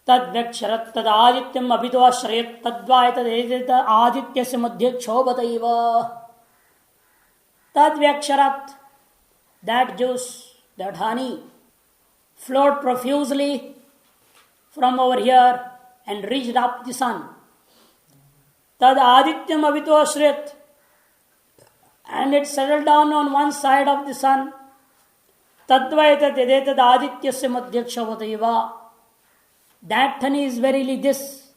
तद्व्यक्षरत् तदादित्यम् अभितोऽश्रयत् तद्वायतदेत आदित्यस्य मध्ये क्षोभतैव. Tadvyaksharat, that juice, that honey, flowed profusely from over here and reached up the sun. Tad adityam avito ashriyat, and it settled down on one side of the sun. Tadvaita dedetad adityasya madhyakshavataiva. That honey is verily this,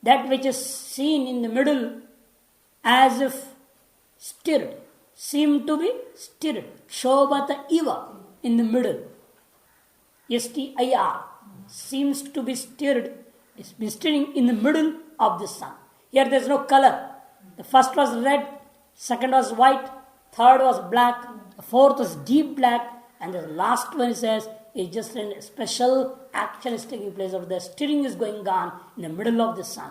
that which is seen in the middle as if stirred. Seem to be stirred. Shobhata iva, in the middle. S-T-I-R. Seems to be stirred. It's been stirring in the middle of the sun. Here there is no color. The first was red, second was white, third was black, the fourth was deep black, and the last one says is just a special action is taking place, or the stirring is going on in the middle of the sun.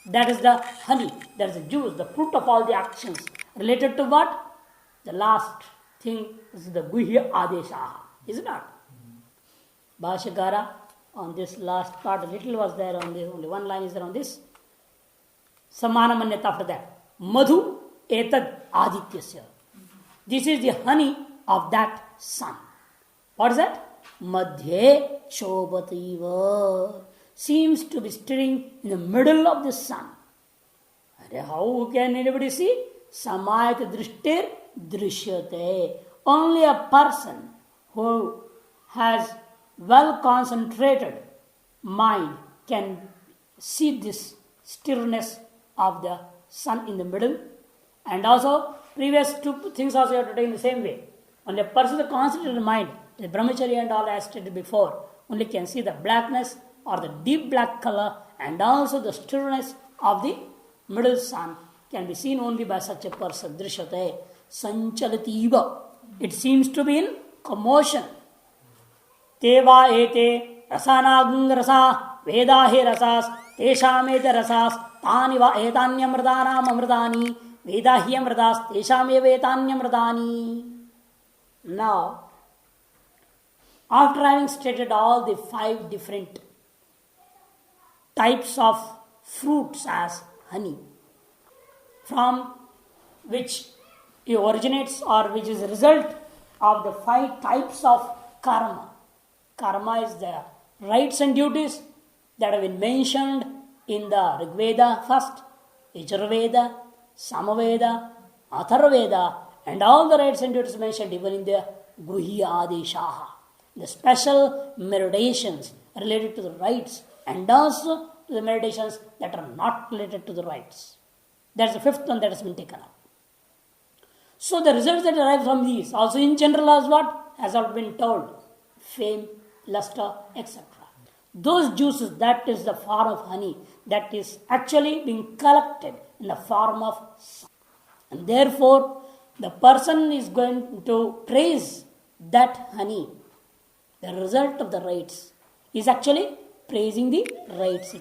That is the honey, that is the juice, the fruit of all the actions. Related to what? The last thing is the Guhya Adesha, is it not? Bhashyakara, on this last part, a little was there on this, only one line is there on this. Samana Manyata after that. Madhu etad adityasya. This is the honey of that sun. What is that? Madhye shobhativa. Seems to be stirring in the middle of the sun. How can anybody see? Samayat drishtir drishyate. Only a person who has well concentrated mind can see this stillness of the sun in the middle. And also, previous two things also you have to take in the same way. Only a person with a concentrated mind, the brahmachari and all as stated before, only can see the blackness or the deep black color, and also the stillness of the middle sun can be seen only by such a person. Drishyate sanchalativa. It seems to be in commotion. Teva ete rasanagung rasa vedahe rasas teshamete rasas taniva etanyamrdanam amrdani vedahyamrdas teshameva etanyamrdani. Now, after having stated all the 5 different types of fruits as honey, from which it originates or which is a result of the 5 types of karma. Karma is the rights and duties that have been mentioned in the Rig Veda first, Yajurveda, Samaveda, Atharvaveda, and all the rights and duties mentioned even in the Guhya Adeshaha. The special meditations related to the rights and also to the meditations that are not related to the rights. That's the 5th one that has been taken up. So the results that arise from these also in general as what? Has all been told. Fame, luster, etc. Those juices, that is the form of honey that is actually being collected in the form of sun. And therefore, the person is going to praise that honey. The result of the rites is actually praising the rites.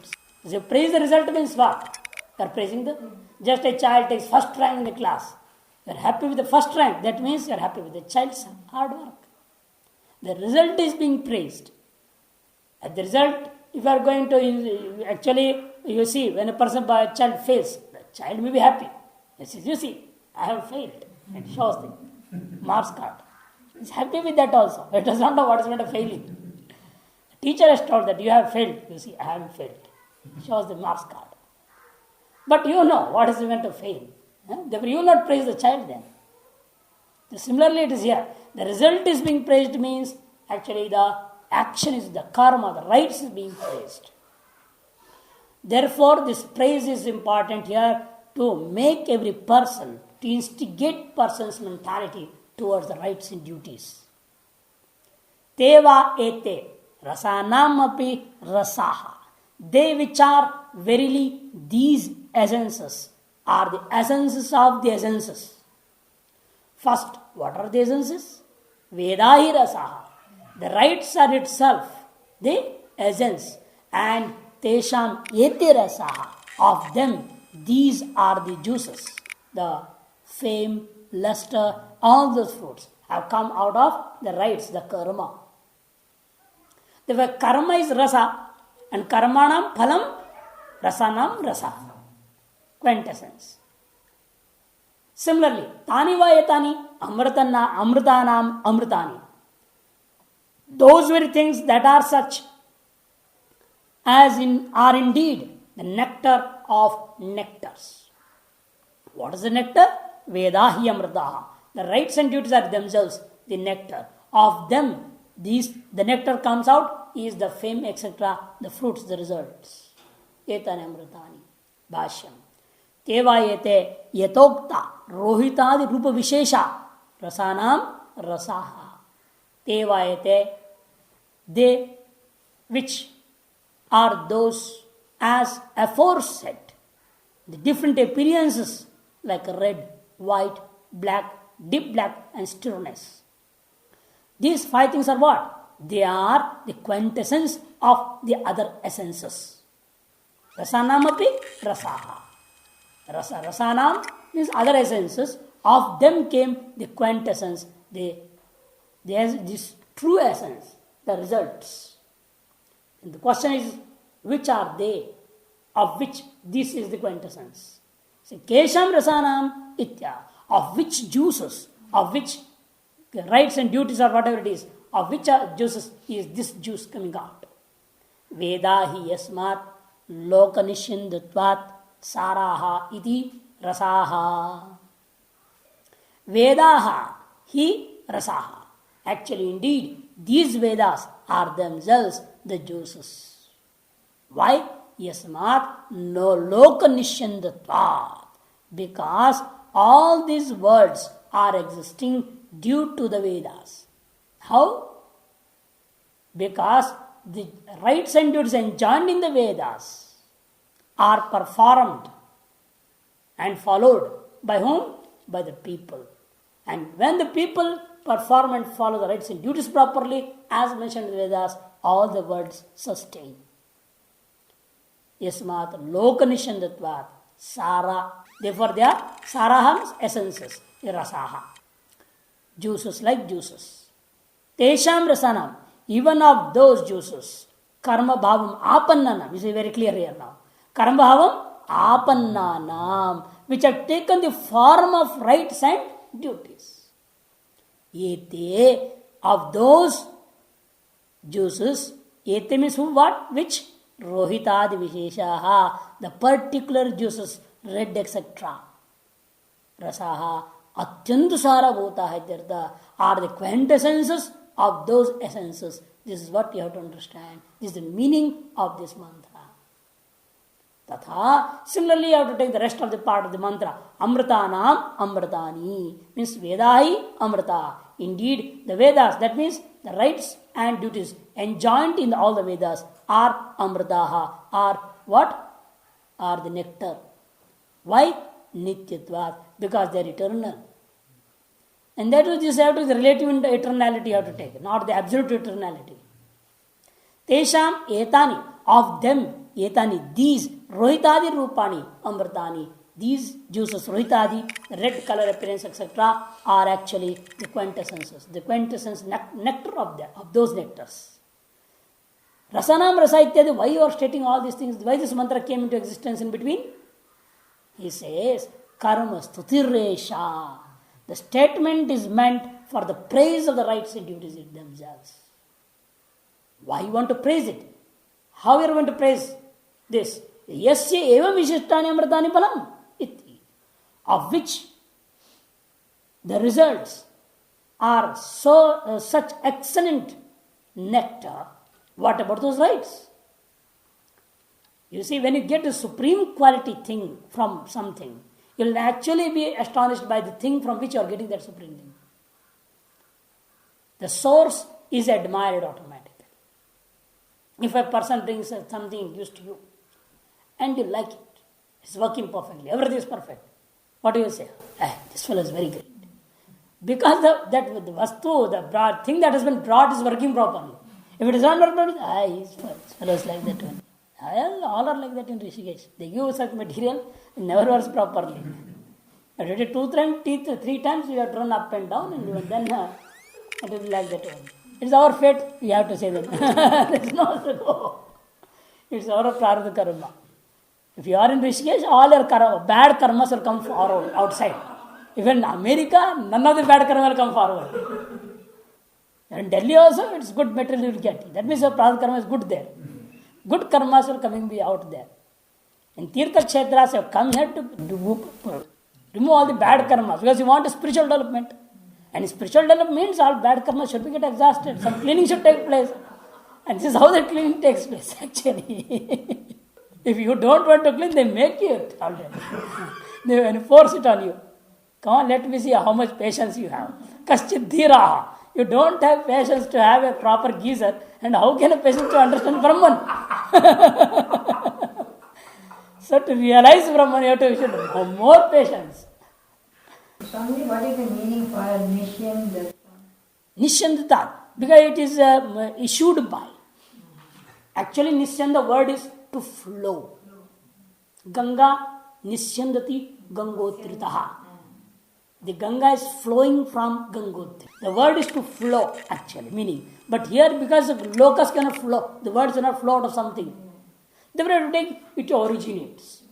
So praise the result means what? You are praising just a child takes first rank in the class. You are happy with the first rank. That means you are happy with the child's hard work. The result is being praised. At the result, if you are going to actually, you see, when a child fails, the child may be happy. He says, you see, I have failed. It shows the marks card. He is happy with that also. It does not know what is meant of failing. The teacher has told that you have failed. You see, I haven't failed. It shows the marks card. But you know what is meant of fail. Therefore, you will not praise the child then. So similarly, it is here. The result is being praised means actually the action is the karma, the rights is being praised. Therefore, this praise is important here to make every person, to instigate person's mentality towards the rights and duties. Teva ete rasanam api rasaha. They which are verily these essences are the essences of the essences. First, what are the essences? Vedahi rasaha. The rights are itself the essence, and tesham ete rasaha. Of them, these are the juices. The fame, luster, all those fruits have come out of the rights, the karma. The karma is rasa, And karmanam phalam, rasanam rasa. Quintessence. Similarly, tani va etani, amritanam amritani. Those very things that are such are indeed the nectar of nectars. What is the nectar? Vedahi amritaha. The rights and duties are themselves the nectar. Of them, the nectar comes out, is the fame, etc., the fruits, the results. Etani amritani. Bhashyam. Tevayete yatokta rohitadi rupa vishesha rasanam rasaha. Tevayete, they which are those as aforesaid, the different appearances like red, white, black, deep black, and stillness. These five things are what? They are the quintessence of the other essences. Rasanam api rasaha. Rasanam means other essences. Of them came the quintessence, this true essence, the results. And the question is, which are they? Of which this is the quintessence? So, Kesham Rasanam Itya. Of which juices, of which rights and duties or whatever it is, of which juices is this juice coming out? Vedahi yasmat lokanishindatvat saraha iti rasaha. Vedaha hi rasaha. Actually, indeed, these Vedas are themselves the juices. Why? Yasmat no lokanishindatvat. Because all these words are existing due to the Vedas. How? Because the rights and duties enjoined in the Vedas are performed and followed by whom? By the people. And when the people perform and follow the rights and duties properly, as mentioned in the Vedas, all the words sustain. Yasmat lokanishandatvat sara. Therefore, they are sarahams, essences, rasaha. Juices like juices. Tesham rasanam. Even of those juices, karma bhavam apannanam. You see very clear here now. Karma bhavam apannanam, which have taken the form of rights and duties. Ete, of those juices, ete means who, what, which? Rohitadi visheshaha, the particular juices, red, etc. Rasaha, atyanta sara bhota hai, are the quintessences of those essences. This is what you have to understand. This is the meaning of this mantra. Tatha, similarly, you have to take the rest of the part of the mantra. Amritanam amritani, means Vedahi amrita. Indeed, the Vedas, that means the rights and duties enjoined in all the Vedas are amritaha, are what? Are the nectar. Why? Nityatvat, because they are eternal. And that is, you have to the relative eternality you have to take, not the absolute eternality. Tesham etani, of them, etani, these, rohitadi rupani, amritani, these juices, rohitadi, red color appearance, etc., are actually the quintessences, the quintessence nectar of those nectars. Rasanam rasa ityadi, why you are stating all these things? Why this mantra came into existence in between? He says, karma stutirresha. The statement is meant for the praise of the rights and duties in themselves. Why you want to praise it? How you are going to praise this? Yasya eva vishishtani amritani palam iti, of which the results are such excellent nectar. What about those rights? You see, when you get a supreme quality thing from something, you will actually be astonished by the thing from which you are getting that supreme thing. The source is admired automatically. If a person brings something used to you and you like it, it's working perfectly, everything is perfect, what do you say? This fellow is very great. Because the vastu, the broad thing that has been brought is working properly. If it is not working properly, this fellow is like that one. All are like that in Rishikesh. They give such material, it never works properly. But if you tooth and teeth 3 times, you have to run up and down, and then it is like that one. It's our fate, we have to say that. There is no other go. It's our prarabdha karma. If you are in Rishikesh, all your bad karmas will come forward, outside. Even in America, none of the bad karma will come forward. And in Delhi also, it's good material you will get. That means your prarabdha karma is good there. Good karmas will coming be out there. In Tirtha Kshetras, you have come here to remove all the bad karmas because you want a spiritual development. And spiritual development means all bad karmas should be get exhausted. Some cleaning should take place. And this is how the cleaning takes place, actually. If you don't want to clean, they make it already. They enforce it on you. Come on, let me see how much patience you have. Kaschit dhiraha. You don't have patience to have a proper geyser. And how can a patient to understand Brahman? So to realize Brahman, you should have more patience. Swami, what is the meaning for Nishyandata? Nishyandata, because it is issued by. Actually, Nishyanda word is to flow. Ganga Nishyandati Gangotritaha. The Ganga is flowing from Gangotri. The word is to flow, actually, meaning. But here, because locus cannot flow, the words cannot flow out of something. Therefore, you have to take it originates.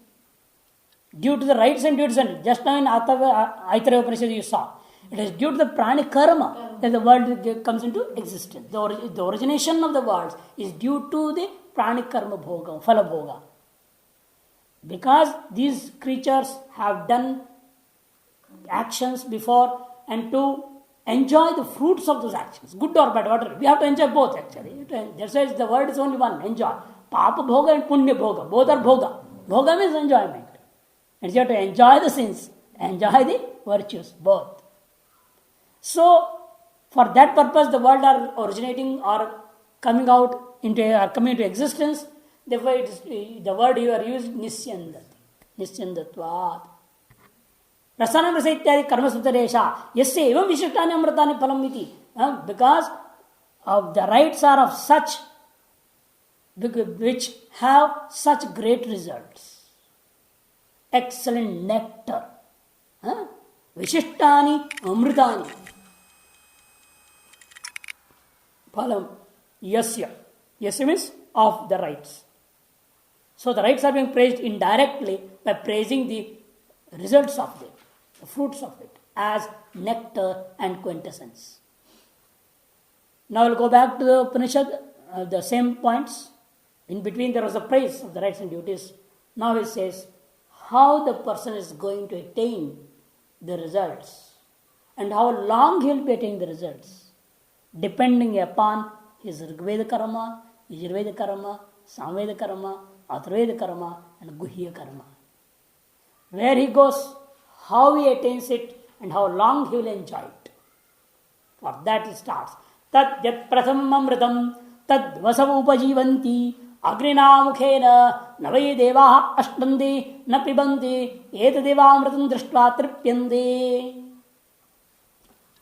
Due to the rights and duties, and just now in Aitara Upanishad you saw, it is due to the prani karma that the world comes into existence. The origination of the worlds is due to the prani karma bhoga, phala bhoga. Because these creatures have done actions before and to enjoy the fruits of those actions, good or bad, whatever. We have to enjoy both, actually. That's why the word is only one, enjoy. Papa bhoga and punya bhoga, both are bhoga. Bhoga means enjoyment. And you have to enjoy the sins, enjoy the virtues, both. So, for that purpose, the world are originating or coming out into existence. Therefore, it is, the word you are used, Nishyandati. Nishyandatvat. Rasanam rasa ityadi karma sutaresha. Yasya evam vishishtani amritani phalam iti. Because of the rights are of such, which have such great results. Excellent nectar. Vishishtani amritani. Phalam. Yasya. Yasya means of the rights. So the rights are being praised indirectly by praising the results of it, the fruits of it, as nectar and quintessence. Now we'll go back to the Upanishad, the same points. In between there was a praise of the rights and duties. Now it says how the person is going to attain the results and how long he will be attaining the results, depending upon his Rigveda karma, Yajurveda karma, Samveda karma, Atharvaveda karma, and Guhya karma. Where he goes, how he attains it, and how long he will enjoy it. For that it starts. Tad yat pratham amritam tad vasav upajivanti agrina mukhena navai devaha ashtandi na pibanti eta devamritam drishtva tripyante.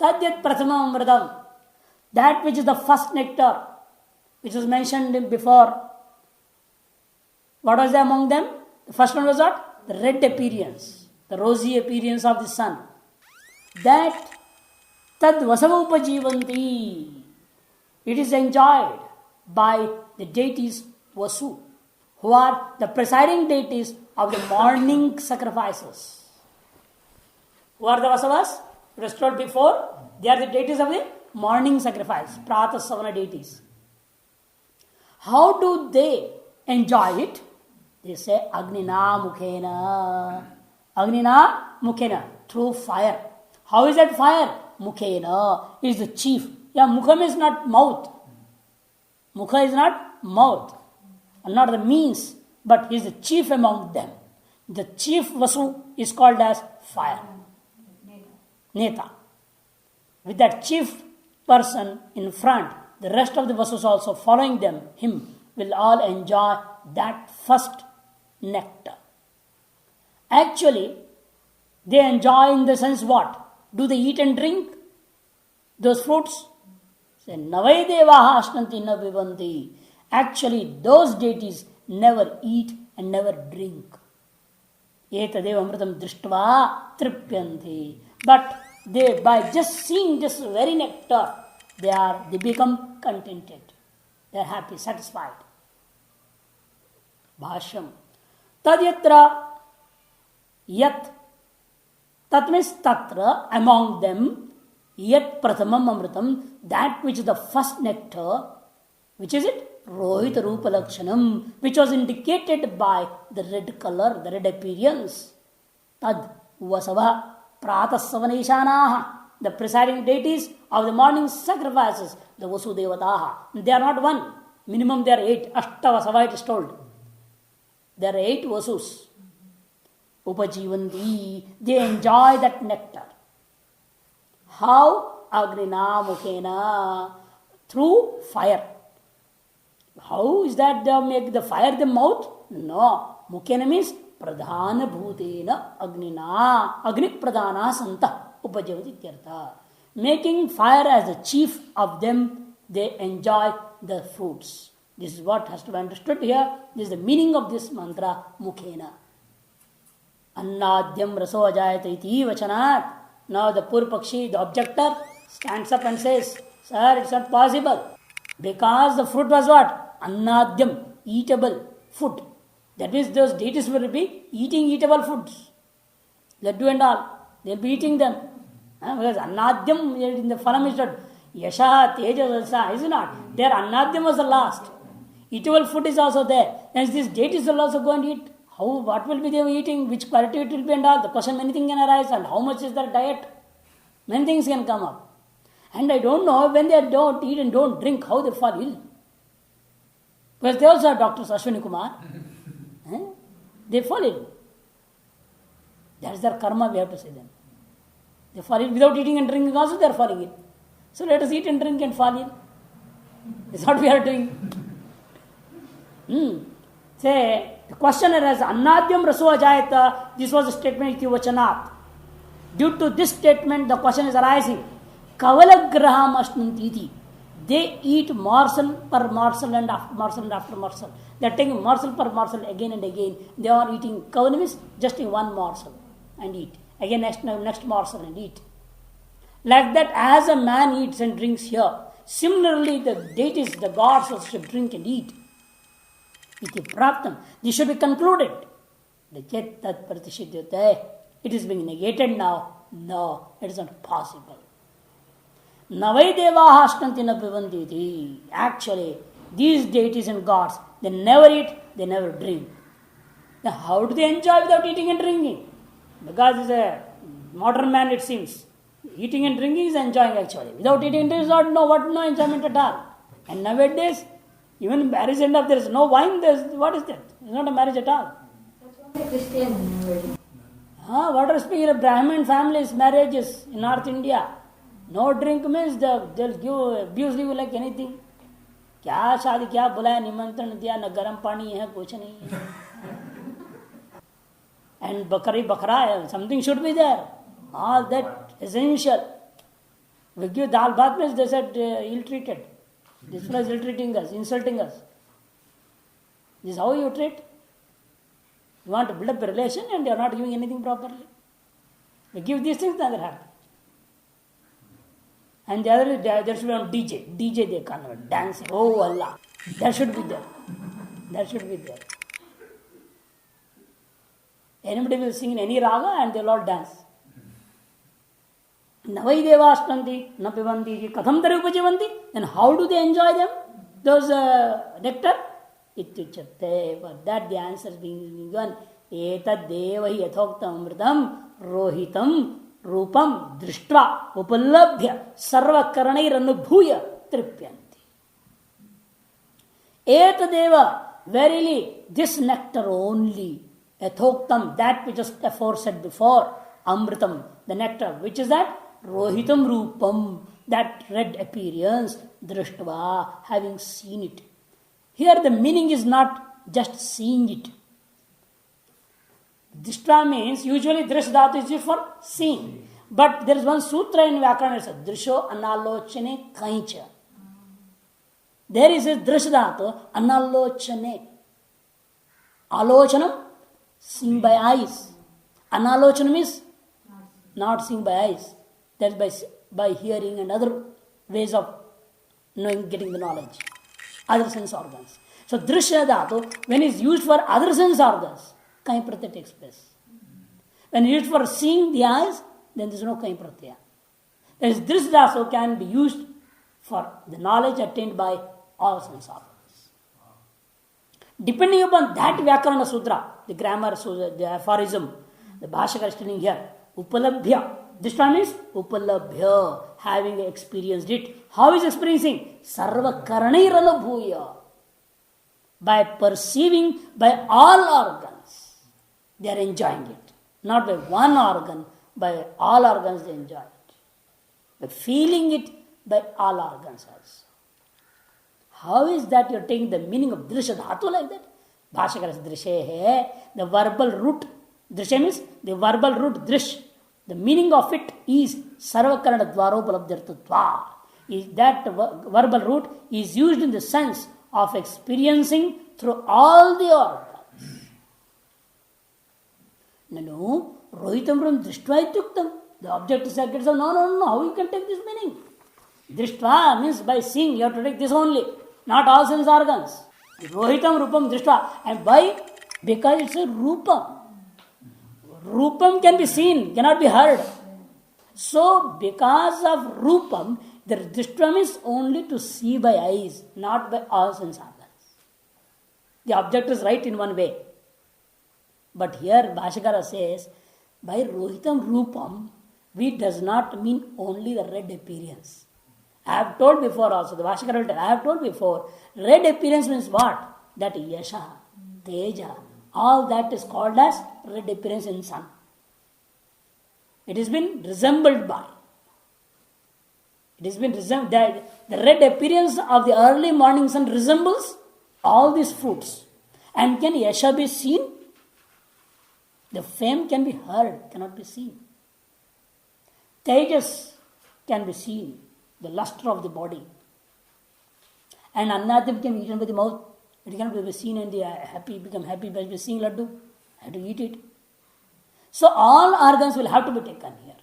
Tad yat pratham amritam, that which is the first nectar, which was mentioned before. What was there among them? The first one was what? The red appearance, the rosy appearance of the sun. That tad vasava upajivanti, it is enjoyed by the deities Vasu, who are the presiding deities of the morning sacrifices. Who are the Vasavas? Restored before, they are the deities of the morning sacrifice, Prata Savana deities. How do they enjoy it? They say Agnina Mukhena. Agnina Mukhena, through fire. How is that fire? Mukhena is the chief. Yeah, Mukham is not mouth. Mukha is not mouth, and not the means, but he is the chief among them. The chief Vasu is called as fire. Neta. With that chief person in front, the rest of the Vasus also following him will all enjoy that first nectar. Actually, they enjoy in the sense what? Do they eat and drink those fruits? Say, Navai devaha ashtanti na pibanti. Actually, those deities never eat and never drink. Eta devamritam drishtva tripyanti. But they, by just seeing this very nectar, they become contented. They are happy, satisfied. Bhashyam. Tadyatra yat. Tat means tatra, among them, yat prathamam amritam, that which is the first nectar, which is it? Rohita Rupa Lakshanam, which was indicated by the red color, the red appearance. Tad Vasava Pratasavanaishanaha, the presiding deities of the morning sacrifices, the Vasudevataha. They are not one. Minimum there are 8. Ashtavasava it is told. There are 8 Vasus. Upajivanti, they enjoy that nectar. How? Agrina Mukhena, through fire. How is that they make the fire the mouth? No. Mukhena means Pradhana Bhutena Agnina. Agnik Pradhana Santa Upajavati Tirtha. Making fire as the chief of them, they enjoy the fruits. This is what has to be understood here. This is the meaning of this mantra, Mukhena. Annadyam raso ajayata iti vachanat. Now the poor Pakshi, the objector, stands up and says, Sir, it's not possible. Because the fruit was what? Annadyam, eatable food. That means those deities will be eating eatable foods. Laddu and all. They'll be eating them. Because Annadyam in the phalam is not Yasha, Teja, Valsa, is not. Their Annadyam was the last. Eatable food is also there. And these deities will also go and eat. How, what will be they eating? Which quality it will be and all. The question, many things can arise. And how much is their diet? Many things can come up. And I don't know when they don't eat and don't drink, how they fall ill. Because they also are doctors, Ashwini Kumar. They fall ill. That is their karma, we have to say them. They fall ill without eating and drinking also, they are falling ill. So let us eat and drink and fall ill. That's what we are doing. Say, the questioner has Annadyam raso ajayata. This was a statement iti vachanat. Due to this statement, the question is arising. Kavalagraham ashnantiti. They eat morsel per morsel and after morsel and after morsel. They are taking morsel per morsel again and again. They are eating kavanam is just in one morsel and eat. Again next morsel and eat. Like that, as a man eats and drinks here, similarly the deities, the gods also should drink and eat. Iti praptam. This should be concluded. It is being negated now. No, it is not possible. Navai devaha ashtanti na pivanti. Actually, these deities and gods, they never eat, they never drink. Now, how do they enjoy without eating and drinking? Because it's a modern man, it seems. Eating and drinking is enjoying actually. Without eating and drinking, no enjoyment at all. And nowadays, even marriage end up, there is no wine, what is that? It's not a marriage at all. That's only Christian nowadays. What are speaking of Brahmin families, marriages in North India? No drink means they'll give abuse you like anything. क्या शादी क्या बुलाया निमंत्रण दिया न गर्म पानी है कुछ नहीं है. And bakra, something should be there. All that essential. We give dal bhat means they said ill-treated. This one is ill-treating us, insulting us. This is how you treat. You want to build up a relation and you are not giving anything properly. We give these things, then they're happy. And the other is there should be on DJ. DJ they call it, dancing. Oh Allah. That should be there. That should be there. Anybody will sing in any raga and they'll all dance. Navai devashtanti, napivanti, katham tari upajivanti. Then how do they enjoy them? Those nectar? Ityuchate. For that the answer is being given. Etad devahi yathoktam amritam rohitam rupam drishtra upalabhya sarva karanair anubhuya tripyanti. Etadeva, verily this nectar only, yathoktam, that which was aforesaid before, amritam, the nectar, which is that? Rohitam rupam, that red appearance, drishtva, having seen it. Here the meaning is not just seeing it. Drishta means, usually drish dhatu is used for seeing. But there is one sutra in Vyakarana, it says, drisho analochane kaincha. There is a drish dhatu, analochane. Alochanam, seeing by eyes. Analochanam is not seeing by eyes. That is by hearing and other ways of knowing, getting the knowledge. Other sense organs. So drishya dhatu, when it's used for other sense organs, kai pratyaya takes place. When used for seeing the eyes, then there is no kai pratyaya. That is, drishya dhatu can be used for the knowledge attained by all sense organs. Depending upon that Vyakarana Sutra, the grammar, the aphorism, the Bhashakar is telling here, Upalabhya. This one means Upalabhya, having experienced it. How is experiencing? Sarva Karanairalabhuya. By perceiving by all organs, they are enjoying it. Not by one organ, by all organs they enjoy it. By feeling it by all organs also. How is that you are taking the meaning of drishya dhatu like that? Bhashakara says drishya hai, the verbal root. Drishya means the verbal root drish. The meaning of it is sarvakarana dvaropalabdhyartatva. Is that verbal root is used in the sense of experiencing through all the organs. Nanu, rohitam from drishtva ityuktam. The object is said, no, how you can take this meaning? Drishtva means by seeing, you have to take this only, not all sense organs. Rohitam rupam drishtva. And why? Because it's a rupam. Rupam can be seen, cannot be heard. So, because of rupam, the drishtva means only to see by eyes, not by all sense organs. The object is right in one way. But here Bhashakara says, by rohitam rupam, we does not mean only the red appearance. I have told before also, the Bhashakara will tell, I have told before, red appearance means what? That yasha, teja, all that is called as red appearance in sun. It has been resembled by. It has been resembled, the red appearance of the early morning sun resembles all these fruits. And can yasha be seen? The fame can be heard, cannot be seen. Tejas can be seen, the luster of the body. And annadim can be eaten by the mouth. It cannot be seen and become happy by seeing laddu. Have to eat it. So all organs will have to be taken here.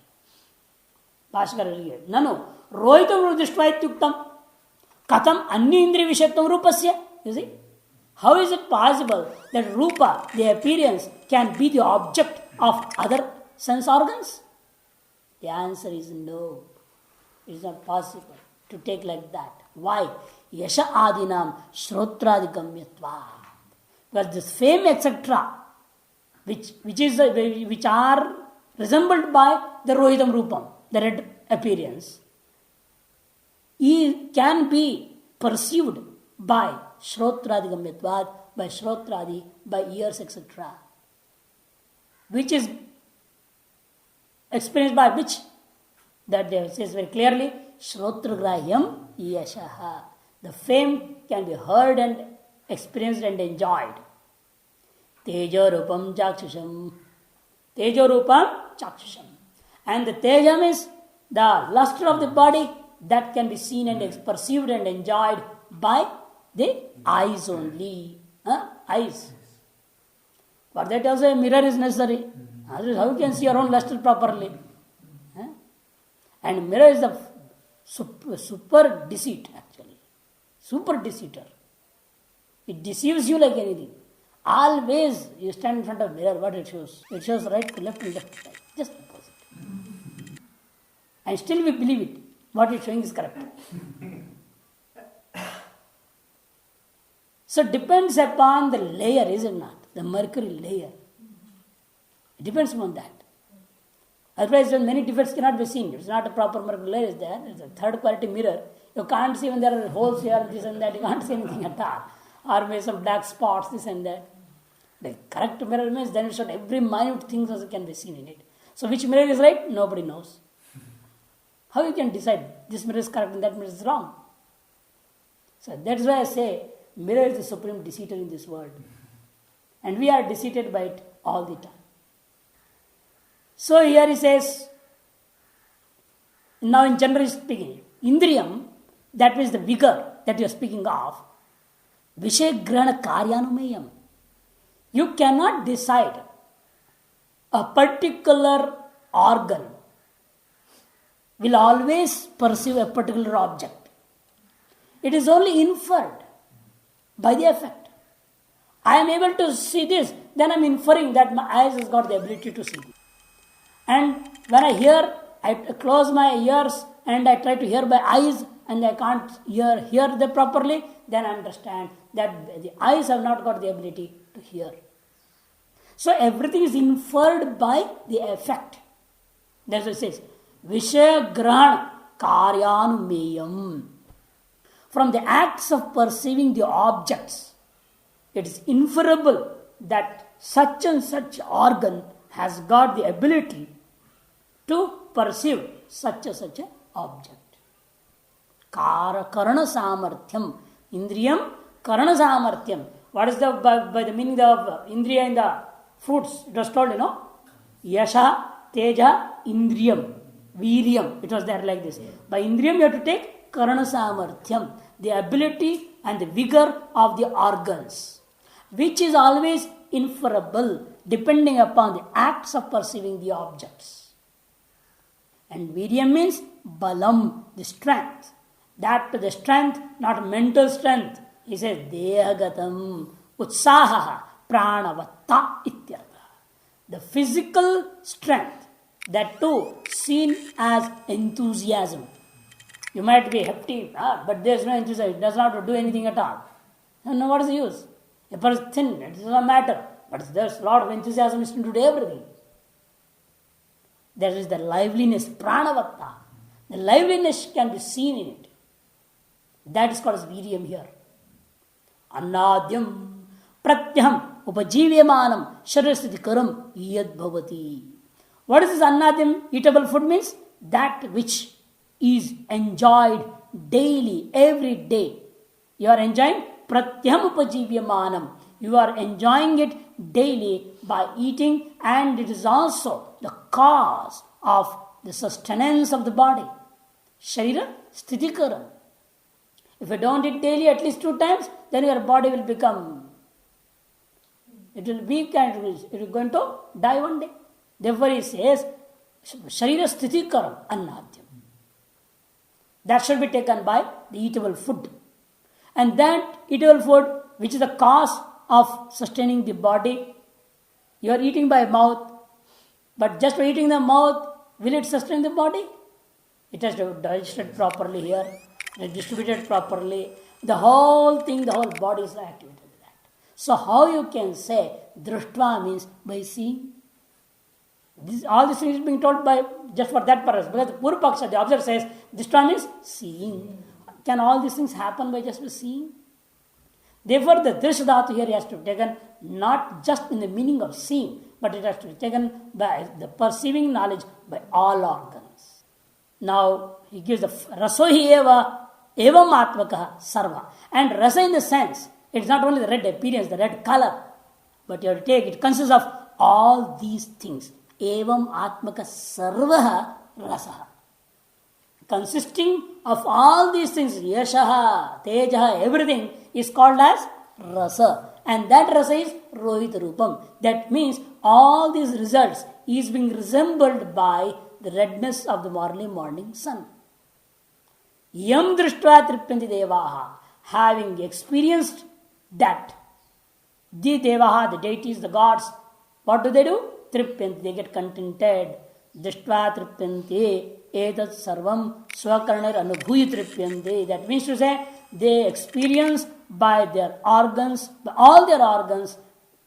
Bhashakara will get. No. Rohitam rudishtva ityuktam. Katham anyindriya vishattam rupasya. You see? How is it possible that rupa, the appearance, can be the object of other sense organs? The answer is no. It is not possible to take like that. Why? Yasha adinam shrotradigamyatva. Because this fame, etc., which are resembled by the rohitam rupam, the red appearance, can be perceived by shrotradigamyatvad, by shrotradi, by ears, etc., which is experienced by which? That there says very clearly, shrotragrahyam yashaha. The fame can be heard and experienced and enjoyed. Teja rupam chakshusam. Teja rupam chakshusam. And the teja means the luster of the body that can be seen and perceived and enjoyed by the eyes only. Eyes. For that also a mirror is necessary. Otherwise, how you can see your own luster properly? And mirror is the super deceit actually. Super deceiver. It deceives you like anything. Always you stand in front of mirror, what it shows? It shows right to left and left to right. Just opposite. And still we believe it. What it's showing is correct. So it depends upon the layer, is it not? The mercury layer. It depends upon that. Otherwise, many defects cannot be seen. If it's not a proper mercury layer is there, it's a third quality mirror. You can't see when there are holes here, this and that. You can't see anything at all. Or maybe some black spots, this and that. The correct mirror means then it should every minute thing also can be seen in it. So which mirror is right? Nobody knows. How you can decide this mirror is correct and that mirror is wrong? So that's why I say mirror is the supreme deceiver in this world. And we are deceived by it all the time. So here he says, now in general speaking, Indriyam, that means the vigor that you are speaking of, Vishay Grana Karyanumeyam. You cannot decide a particular organ will always perceive a particular object. It is only inferred by the effect. I am able to see this, then I am inferring that my eyes has got the ability to see this. And when I hear, I close my ears and I try to hear by eyes and I can't hear them properly, then I understand that the eyes have not got the ability to hear. So everything is inferred by the effect. That's what it says. Vishaya grahana karyanumeyam. From the acts of perceiving the objects, it is inferable that such and such organ has got the ability to perceive such and such an object. Karana samarthyam. Indriyam karana samarthyam. What is by the meaning of indriya in the fruits? It was told, Yasha, Teja, Indriyam, Viryam. It was there like this. By Indriyam you have to take karana samarthyam, the ability and the vigor of the organs, which is always inferable depending upon the acts of perceiving the objects. And Viryam means balam, the strength. That to the strength, not mental strength. He says, Dehagatam utsaha pranavatta ityartha. The physical strength, that too seen as enthusiasm. You might be hefty, but there is no enthusiasm. It does not do anything at all. No, what is the use? A person is thin, it does not matter. But there is a lot of enthusiasm to do everything. There is the liveliness, pranavatta. The liveliness can be seen in it. That is called as viryam here. Annadyam pratyam upajivyamanam sharirasthitikaram yad bhavati. What is this annadyam? Eatable food means that which is enjoyed daily, every day. You are enjoying pratyam upajivyamanam. You are enjoying it daily by eating, and it is also the cause of the sustenance of the body. Sharira sthitikaram. If you don't eat daily at least 2 times, then your body will become, it will weak and it is going to die one day. Therefore he says, Sharira sthitikaram annadyam. That should be taken by the eatable food. And that eatable food, which is the cause of sustaining the body, you are eating by mouth, but just by eating the mouth, will it sustain the body? It has to be digested properly here, distributed properly. The whole thing, the whole body is activated with that. So how you can say drishtva means by seeing? All these things is being told by just for that purpose. Because the Purvapaksha, the observer says, drishtva means seeing. Can all these things happen by just by seeing? Therefore, the drish dhatu here has to be taken not just in the meaning of seeing, but it has to be taken by the perceiving knowledge by all organs. Now, he gives the rasohi eva evam atmakaha sarva. And rasa in the sense, it's not only the red appearance, the red color, but you have to take, it consists of all these things. Evam atmaka sarvaha rasaha. Consisting of all these things, yashaha, tejaha, everything is called as rasa. And that rasa is rohita rupam. That means all these results is being resembled by the redness of the early morning sun. Yam drishtva tripyanti devaha. Having experienced that, the devaha, the deities, the gods, what do? Tripyanti, they get contented. Drishtva tripyanti etat sarvam swakarner anubhuya tripyanti. That means to say, they experience by their organs, by all their organs,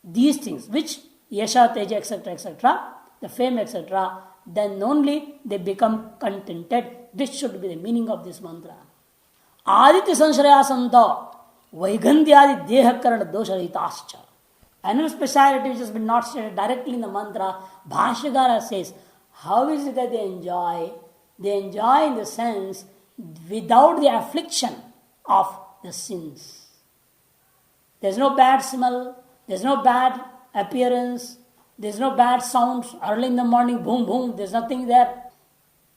these things, which yasha, teja, etc., the fame, etc., then only they become contented. This should be the meaning of this mantra. Aditya sanshrayasanta vaigandhyadi dehakarana doshahitascha. Another speciality which has been not stated directly in the mantra, Bhashyakara says, how is it that they enjoy? They enjoy in the sense without the affliction of the sins. There's no bad smell, there's no bad appearance, there's no bad sounds. Early in the morning, boom, boom, there's nothing there.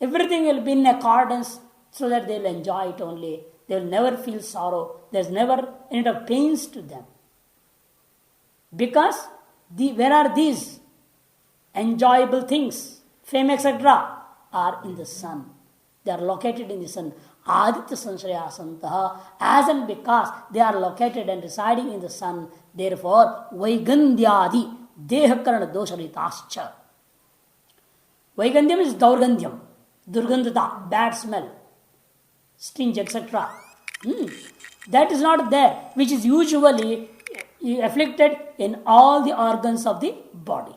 Everything will be in accordance so that they'll enjoy it only. They'll never feel sorrow. There's never any of pains to them. Because where are these enjoyable things? Fame, etc., are in the sun. They are located in the sun. Aditya Sanshaya Santaha, as and because they are located and residing in the sun, therefore Vaigandhyadi Dehakarana Dosharitascha. Vaigandhyam is Daurgandhyam, Durgandhata, bad smell, stinge, etc. That is not there, which is usually afflicted in all the organs of the body.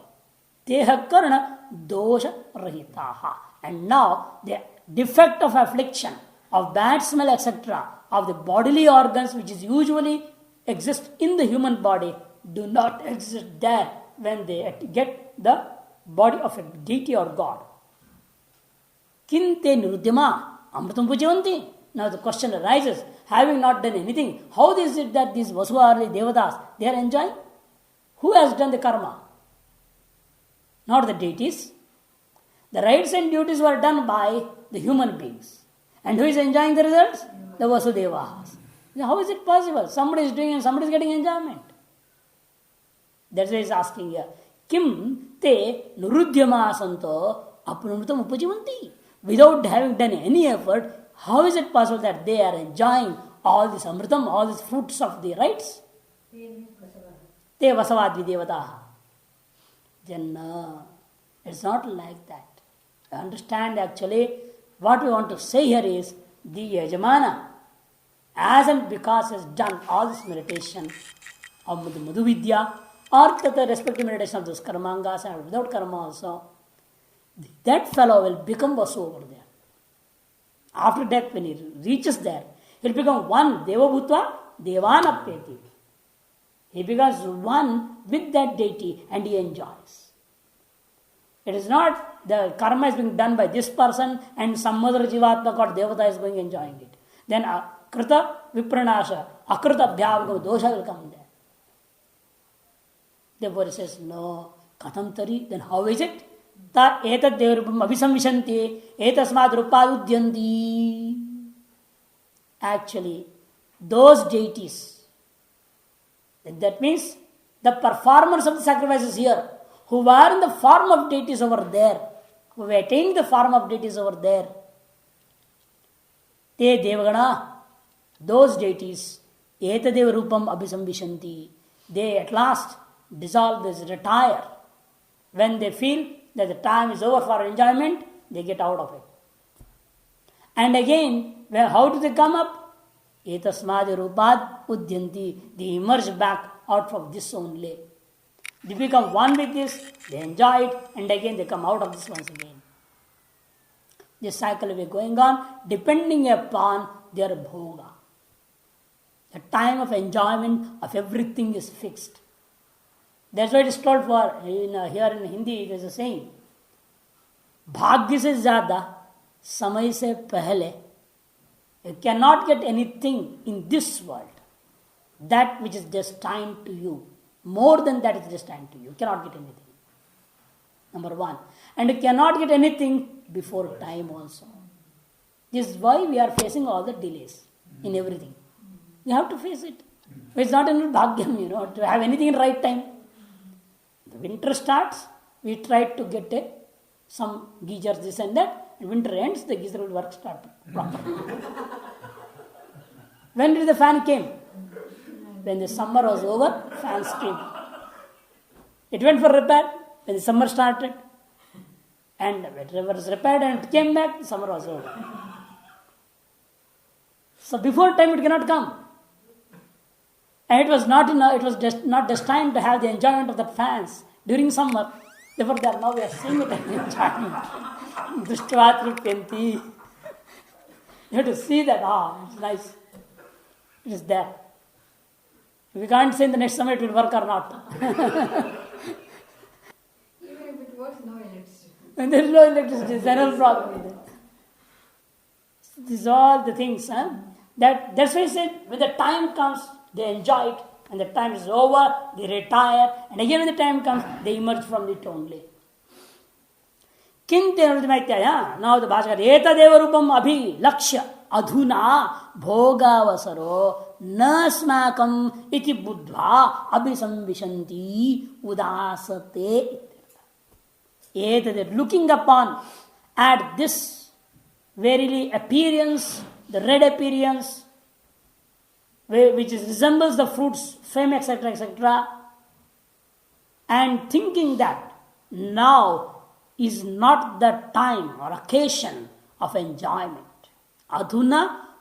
Dehakarana Dosha Rahitaha. And now the defect of affliction, of bad smell, etc., of the bodily organs which is usually exist in the human body, do not exist there when they get the body of a deity or god. Kinte niruddhyama amritam pujavanti. Now the question arises, having not done anything, how is it that these Vasuvarli Devatas, they are enjoying? Who has done the karma? Not the deities. The rights and duties were done by the human beings. And who is enjoying the results? The Vasudevas. How is it possible? Somebody is doing and somebody is getting enjoyment. That's why he is asking here. Kim te nurudhyama santo apnumritam upajivanti. Without having done any effort, how is it possible that they are enjoying all this amritam, all these fruits of the rights? Te vasavadvi devataha. Janna. It's not like that. Understand actually what we want to say here is the Yajamana, as and because has done all this meditation of the Madhu Vidya or the respective meditation of those karmangas and without karma also, that fellow will become Vasu over there. After death, when he reaches there, he will become one Deva Bhutva Devanapyati. He becomes one with that deity and he enjoys. It is not the karma is being done by this person and some other Jivatma called Devata is going enjoying it. Then Krita Vipranasha, Akrita Bhyavagam, dosha will come there. Therefore he says, no, Katham Tari, then how is it? Ta etad devarupam abhisamvishanti, etasmad rupadudyanti. Actually, those deities, that means the performers of the sacrifices here, who were in the form of deities over there, who attained the form of deities over there, te devagana, those deities, etadeva rupam abhisamvishanti, they at last dissolve, they retire. When they feel that the time is over for enjoyment, they get out of it. And again, how do they come up? Etasmadi rupad udyanti, they emerge back out of this only. They become one with this, they enjoy it, and again they come out of this once again. This cycle will be going on depending upon their bhoga. The time of enjoyment of everything is fixed. That's why it is told for, here in Hindi, there is a saying, Bhagya se zyada, samay se pehle, you cannot get anything in this world, that which is destined to you. More than that is destined to you. You cannot get anything. Number one. And you cannot get anything before time also. This is why we are facing all the delays in everything. You have to face it. It's not in bhagyam, to have anything in right time. The winter starts, we try to get some geysers, this and that. And winter ends, the geyser will work start properly. When did the fan came? When the summer was over, fans came. It went for repair when the summer started. And when it was repaired and it came back, the summer was over. So before time it cannot come. And it was not destined to have the enjoyment of the fans during summer. Therefore now we are seeing it as enjoyment. Drishtvatrupanti. You have to see that, it's nice. It is there. We can't say in the next summer it will work or not. Even if it works, no electricity. And there is no electricity, it's another problem. These are all the things. That's why I said, when the time comes, they enjoy it, and the time is over, they retire, and again when the time comes, they emerge from it only. Now the Bhashkar, etadeva rupam abhi lakshya adhuna bhogavasaro nasmakam iti buddha abhisamvishanti udasate. Etadeva, looking upon at this verily appearance the red appearance, which resembles the fruits, fame, etc., etc., and thinking that now is not the time or occasion of enjoyment. Adhuna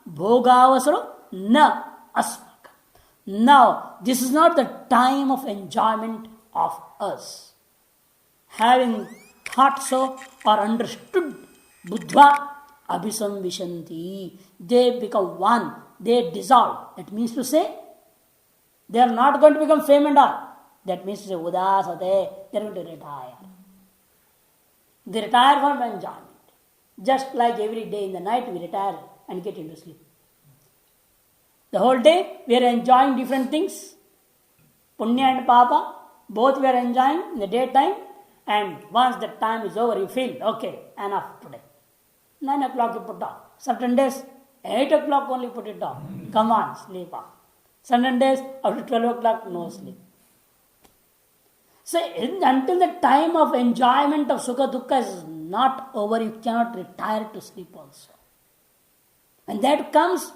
bhogavasaro na asmaka. Now, this is not the time of enjoyment of us. Having thought so or understood, buddha abhisamvishanti, they become one, they dissolve. That means to say, they are not going to become fame and all. That means to say, udasate, they are going to retire. They retire from enjoyment. Just like every day in the night we retire and get into sleep. The whole day we are enjoying different things. Punya and Papa, both we are enjoying in the daytime, and once the time is over, you feel, okay, enough today. 9 o'clock you put off. Certain days, 8 o'clock only put it off. Come on, sleep off. Certain days, after 12 o'clock, no sleep. So, until the time of enjoyment of Sukha Dukkha is not over, you cannot retire to sleep also. When that comes,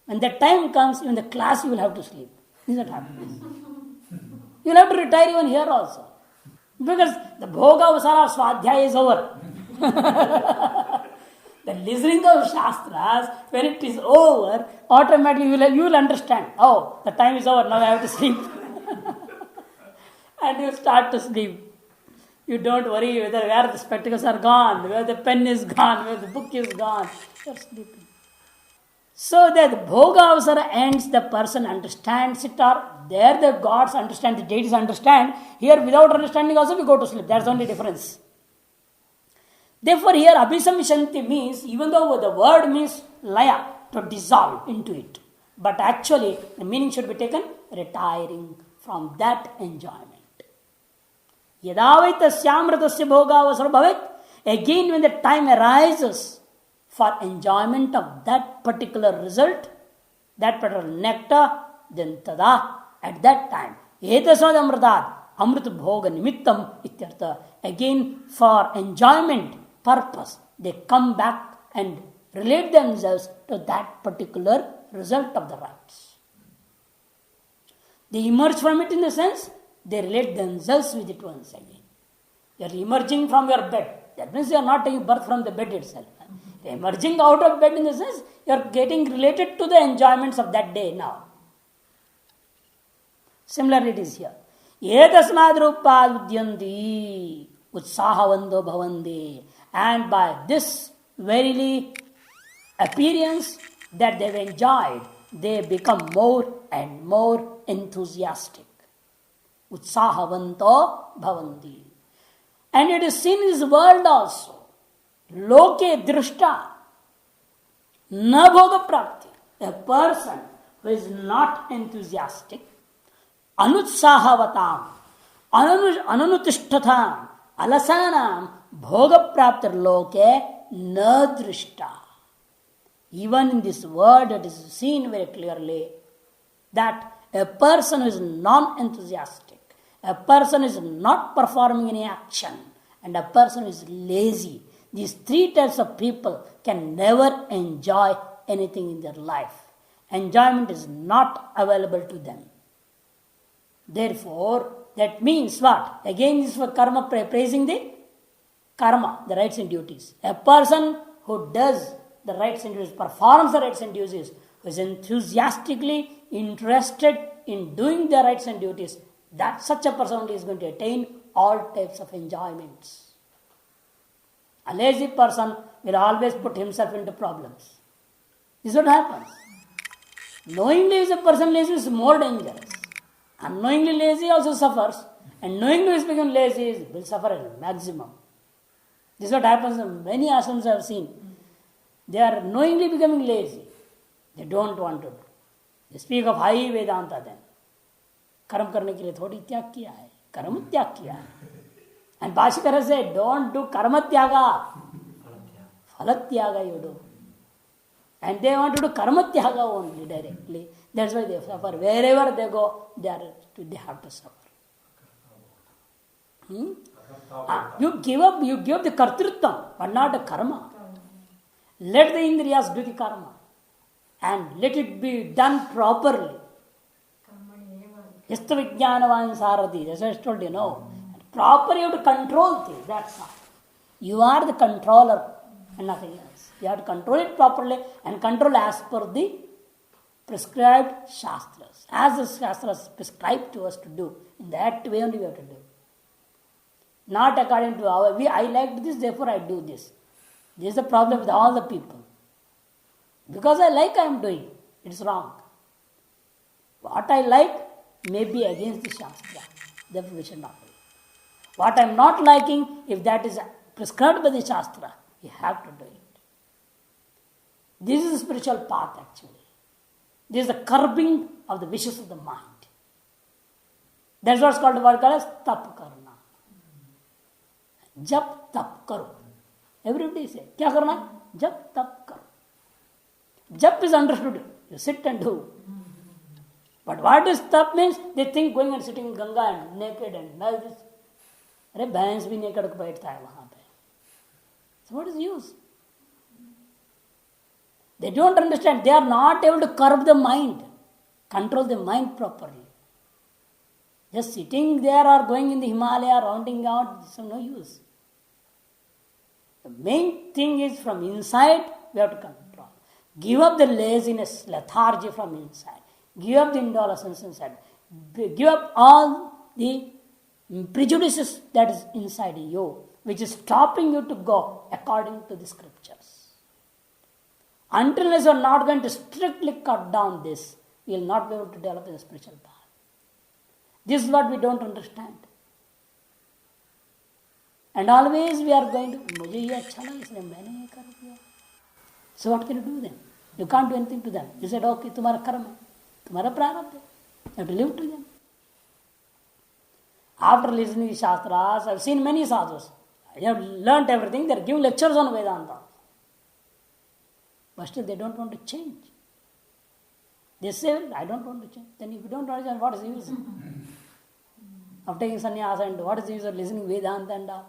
when that time comes, even the class you will have to sleep. This is what happens. You will have to retire even here also. Because the bhoga vasara of swadhyaya is over. The listening of Shastras, when it is over, automatically you will understand. Oh, the time is over, now I have to sleep. And you start to sleep. You don't worry where the spectacles are gone, where the pen is gone, where the book is gone. You are sleeping. So that bhoga avasara ends, the person understands it, or there the gods understand, the deities understand. Here without understanding also we go to sleep. That's the only difference. Therefore here abhisamvishanti means, even though the word means laya, to dissolve into it. But actually the meaning should be taken retiring from that enjoyment. Yadavai tasyamritasya bhogavasara bhavet. Again when the time arises for enjoyment of that particular result, that particular nectar, then tada, at that time, etasmad amritat, amrit bhoga nimittam ityartha. Again for enjoyment purpose, they come back and relate themselves to that particular result of the rites. They emerge from it in the sense, they relate themselves with it once again. You are emerging from your bed. That means you are not taking birth from the bed itself. Emerging out of bed in the sense, you are getting related to the enjoyments of that day now. Similarly it is here. Etasmad rupad udyanti utsahavando bhavande. And by this verily appearance that they have enjoyed, they become more and more enthusiastic. Utsahavanto bhavanti. And it is seen in this world also. Loke drishta na bhoga prapti. A person who is not enthusiastic, anutsahavatam, ananutishtatham, alasanam, bhoga praptir loke na drishta. Even in this word it is seen very clearly that a person who is non-enthusiastic, a person who is not performing any action, and a person who is lazy, these three types of people can never enjoy anything in their life. Enjoyment is not available to them. Therefore, that means what? Again, this is for karma, praising the karma, the rights and duties. A person who does the rights and duties, performs the rights and duties, who is enthusiastically interested in doing the rights and duties, that such a person only is going to attain all types of enjoyments. A lazy person will always put himself into problems. This is what happens. Knowingly is a person lazy is more dangerous. Unknowingly lazy also suffers, and knowingly is become lazy will suffer at maximum. This is what happens in many ashrams I have seen. They are knowingly becoming lazy. They don't want to do. They speak of high Vedanta then. कर्म करने के लिए थोड़ी त्याग किया है, कर्म त्याग किया है. And Bhashikara said, don't do karma tyaga, phala tyaga you do. And they want to do karma tyaga only directly. That's why they suffer. Wherever they go, they have to suffer. You give up the kartrutvam, but not the karma. Let the indriyas do the karma. and let it be done properly. Yasta vijnanavan sarati. That's what I told you, no. Proper, you have to control things, that's all. You are the controller and nothing else. You have to control it properly and control as per the prescribed Shastras. As the Shastras prescribed to us to do. In that way only we have to do. Not according to our, I liked this, therefore I do this. This is the problem with all the people. Because I like, I am doing. It's wrong. What I like may be against the Shastra. Therefore we should not do it. What I am not liking, if that is prescribed by the Shastra, you have to do it. This is the spiritual path actually. This is the curbing of the wishes of the mind. That's what's called as tap karna. Jap tap karo. Everybody say, kya karna? Jap tap karo. Jap is understood. You sit and do. But what is tap means? They think going and sitting in Ganga and naked and like this. अरे भैंस भी नेकड़ के बैठता है वहां पे. So what is the use? They don't understand. They are not able to curb the mind, control the mind properly. Just sitting there or going in the Himalaya, rounding out, is of no use. The main thing is from inside, we have to control. Give up the laziness, lethargy from inside. Give up the indolence inside. Give up all the prejudices that is inside you, which is stopping you to go according to the scriptures. Until you are not going to strictly cut down this, you will not be able to develop in the spiritual path. This is what we don't understand. And always we are going to, मुझे ये अच्छा लगा इसलिए मैंने ये कर दिया. So what can you do then? You can't do anything to them. You said, okay, तुम्हारा कर्म है, तुम्हारा प्रारब्ध है. You have to live to them. After listening to Shastras, I have seen many sadhus. I have learnt everything. They are giving lectures on Vedanta. But still they don't want to change. They say, I don't want to change. Then if you don't understand, what is the use of taking sannyasa and what is the use of listening Vedanta and all?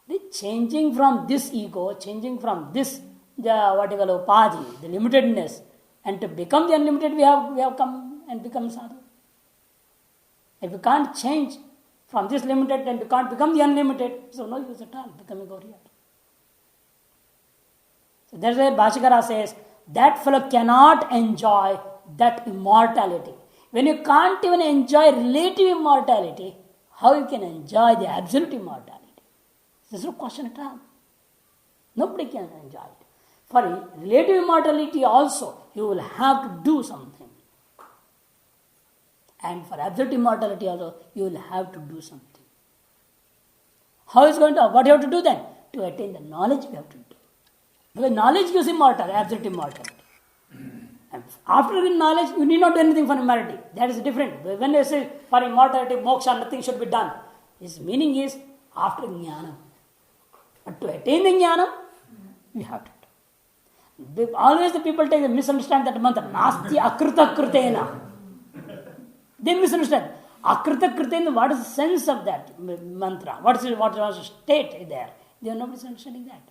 The changing from this ego, changing from this, what you call upadhi, the limitedness, and to become the unlimited, we have come and become sadhu. If you can't change from this limited and you can't become the unlimited, so no use at all becoming over here. So that's why Bhashikara says, that fellow cannot enjoy that immortality. When you can't even enjoy relative immortality, how you can enjoy the absolute immortality? There's no question at all. Nobody can enjoy it. For relative immortality also, you will have to do something. And for absolute immortality also, you will have to do something. How is going to, what you have to do then? To attain the knowledge we have to do. Because knowledge gives immortality, absolute immortality. And after the knowledge, you need not do anything for immortality. That is different. When they say for immortality, moksha, nothing should be done. His meaning is after jnana. But to attain the jnana, you have to do. Always the people misunderstand that mantra. Nasti akrita kritena. They misunderstand. Akrita kritena, what is the sense of that mantra? What was the state there? They are not understanding that.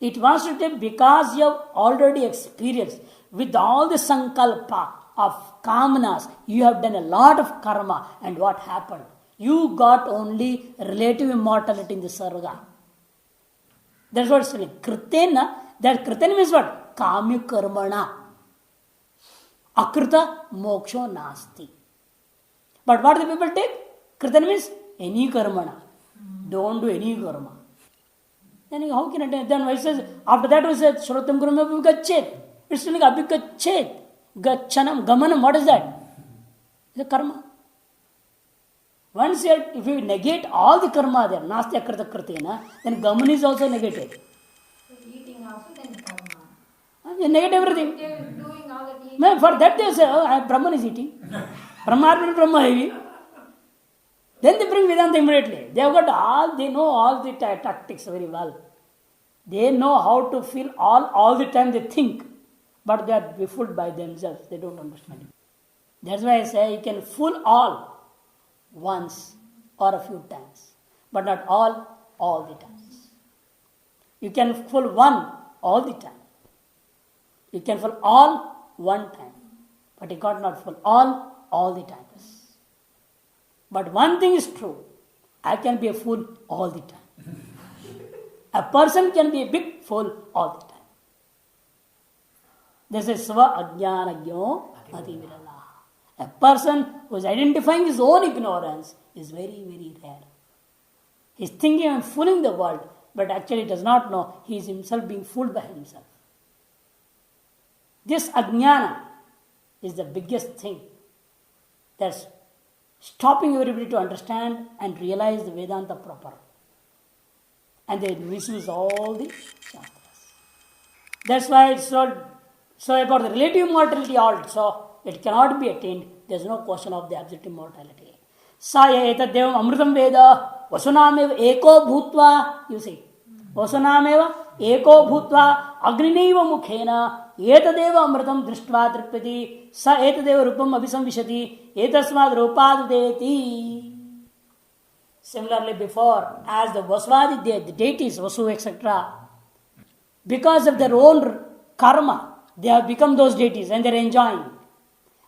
It wants to take because you have already experienced with all the sankalpa of kamanas, you have done a lot of karma, and what happened? You got only relative immortality in the sarga. That's what it's saying. Kritena, that kritena means what? Kamya karmana. Akrita moksho nasti. But what do the people take? Kritena means any karmana. Don't do any karma. Then how can it? Then it says, after that we said, Shrotam Gurumabhi Gachet. It's like Abhikachet. Gachanam, Gamanam, what is that? It's a karma. Once if you negate all the karma there, Nasti Akrita Kritena, then Gaman is also negated. So eating also then karma. You negate everything. They're doing all the eating. No, for that they say, oh, Brahman is eating. Brahma heavy. Then they bring Vedanta immediately. They have got they know all the tactics very well. They know how to feel all the time they think. But they are befooled by themselves. They don't understand it. That's why I say you can fool all once or a few times. But not all the times. You can fool one all the time. You can fall all one time, but you got not fall all the times. But one thing is true, I can be a fool all the time. A person can be a big fool all the time. This is sva ajnanagyo ativirala. A person who is identifying his own ignorance is very, very rare. He is thinking of fooling the world, but actually does not know he is himself being fooled by himself. This ajnana is the biggest thing that's stopping everybody to understand and realize the Vedanta proper. And they misuse all the Shastras. That's why it's so about the relative mortality also, it cannot be attained. There is no question of the absolute immortality. Sa etat devam amritam veda vasunameva eko bhutva, you see, vasunameva eko bhutva agnineva mukhena etadeva amritam drishtva tripyati sa etadeva rupam abhisamvishati etasmad rupadudeti. Similarly, before, as the Vasvadi, the deities, Vasu, etc., because of their own karma, they have become those deities and they are enjoying.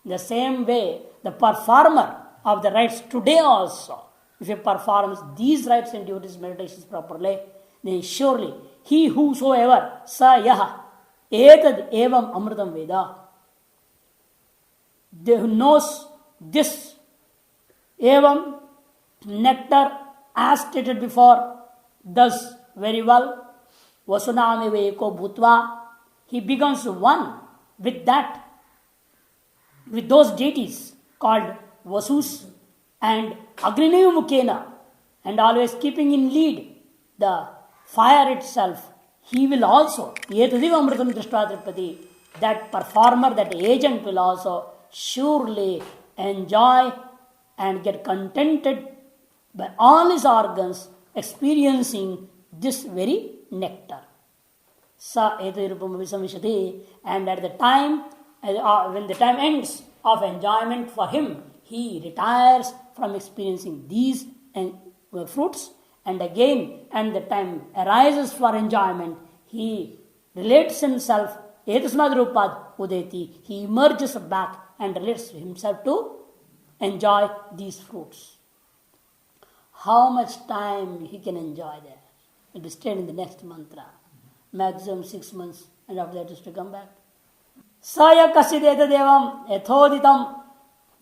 In the same way, the performer of the rites today also, if he performs these rites and duties, meditations properly, then surely he whosoever sa yaha etad evam amritam veda, who knows this evam nectar as stated before, does very well, vasunameva eko bhutva, he becomes one with that, with those deities called Vasus and Agnineva Mukhena, and always keeping in lead the fire itself, he will also, Etadiva Amritam Drishtva Tripati, that performer, that agent will also surely enjoy and get contented by all his organs experiencing this very nectar. Sa etirupam visamvishati, and at the time, when the time ends of enjoyment for him, he retires from experiencing these fruits, and again, and the time arises for enjoyment, he relates himself, etasmad rupad udeti, he emerges back and relates himself to enjoy these fruits. How much time he can enjoy that? It will be stated in the next mantra. Maximum 6 months, and after that is to come back. Saya kaschid etadevam ethoditam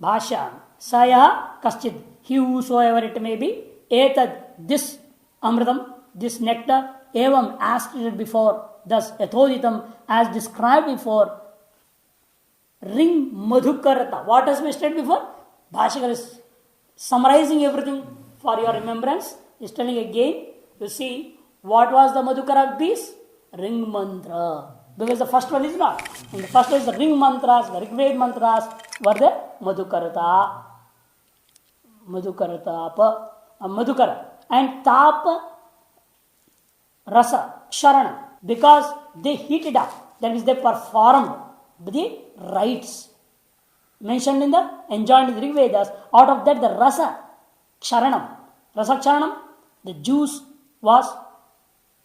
bhasha. Saya kaschid, he whosoever it may be, etad, this amritam, this nectar, evam, as stated before, thus ethoditam, as described before, ring madhukarata. What has been stated before? Bhashakar is summarizing everything for your remembrance. He is telling again, you see, what was the madhukara piece? Ring mantra. Because the first one is not. And the first one is the ring mantras, the Rigved mantras were the madhukarata. Madhukara. And tapa rasa, ksharana. Because they heated up. That means they performed the rites mentioned in the, enjoined in the Rigvedas. Out of that, the rasa ksharanam, the juice was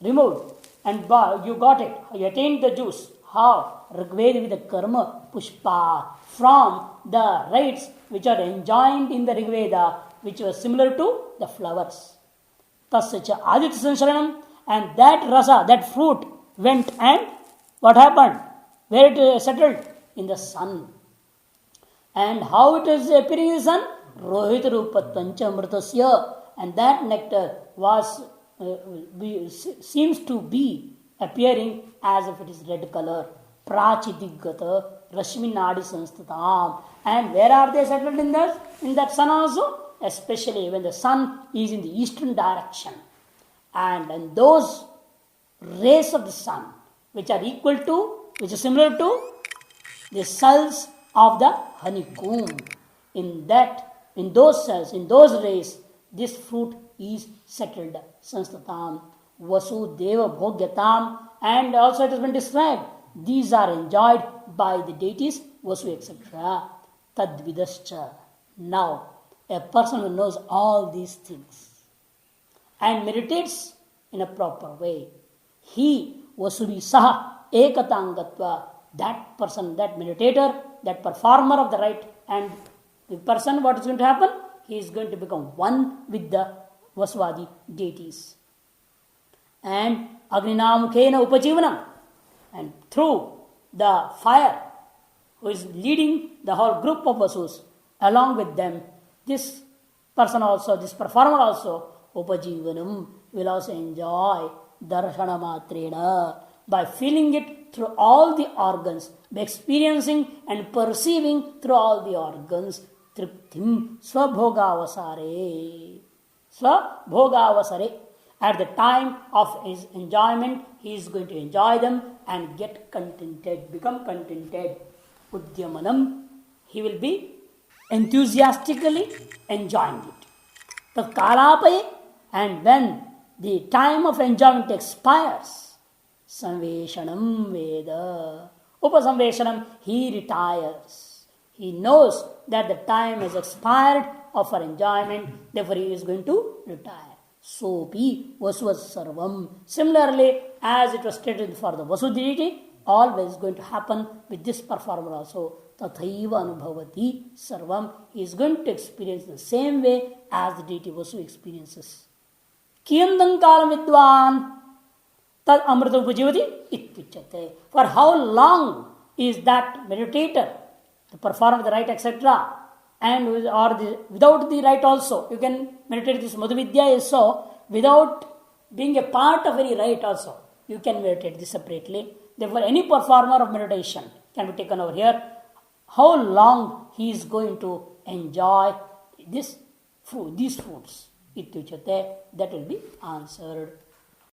removed. And you got it. You attained the juice. How? Rigveda with the karma pushpa. From the rites which are enjoined in the Rigveda, which were similar to the flowers. Tasya aditya sansharanam. And that rasa, that fruit went and what happened? Where it settled? In the sun. And how it is appearing in the sun? Rohit rupatvancha amritasya. And that nectar was seems to be appearing as if it is red color. Prachidigata Rashmi Nadi Sanstatam. And where are they settled in that? In that sun also? Especially when the sun is in the eastern direction. And those rays of the sun, which are equal to, which are similar to the cells of the honeycomb. In those cells, in those rays, this fruit is settled. Sanstatam, Vasudeva Bhogyatam, and also it has been described. These are enjoyed by the deities, Vasu, etc. Tadvidascha. Now, a person who knows all these things and meditates in a proper way, he Vasuri Saha Ekatangatva that person, that meditator, that performer of the rite, and the person, what is going to happen? He is going to become one with the Vasuvadi deities. And Agninamukena Upajivanam, and through the fire, who is leading the whole group of Vasus, along with them, this person also, this performer also, Upajivanam, will also enjoy Darshana Matrena, by feeling it through all the organs, by experiencing and perceiving through all the organs, Triptim Swabhogavasare. Swabhogavasare. At the time of his enjoyment, he is going to enjoy them and get contented, become contented. Udyamanam, he will be enthusiastically enjoying it. Tatkalapaye, and when the time of enjoyment expires, Samveshanam Veda. Upasamveshanam, he retires. He knows that the time has expired of our enjoyment, therefore he is going to retire. Sopi Vasuvas Sarvam. Similarly, as it was stated for the Vasu deity, always going to happen with this performer also. Tathaiva Anubhavati Sarvam. He is going to experience the same way as the deity Vasu experiences. Kiyandam kalam vidwan tad amrita upajivati ityuchyate. For how long is that meditator, the performer of the rite, etc., and without the rite also, you can meditate this Madhuvidya also without being a part of any rite also. You can meditate this separately. Therefore, any performer of meditation can be taken over here. How long he is going to enjoy these foods, ityuchyate, that will be answered.